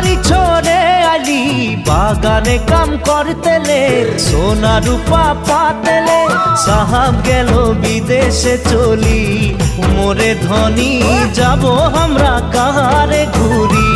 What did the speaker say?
বাড়ি ছোড়ে আলি বাগানে কাম করতেলে সোনা রূপা পাতেলে সাহাব গেল বিদেশে চলি মোরে ধনী যাব আমরা কাহারে ঘুরি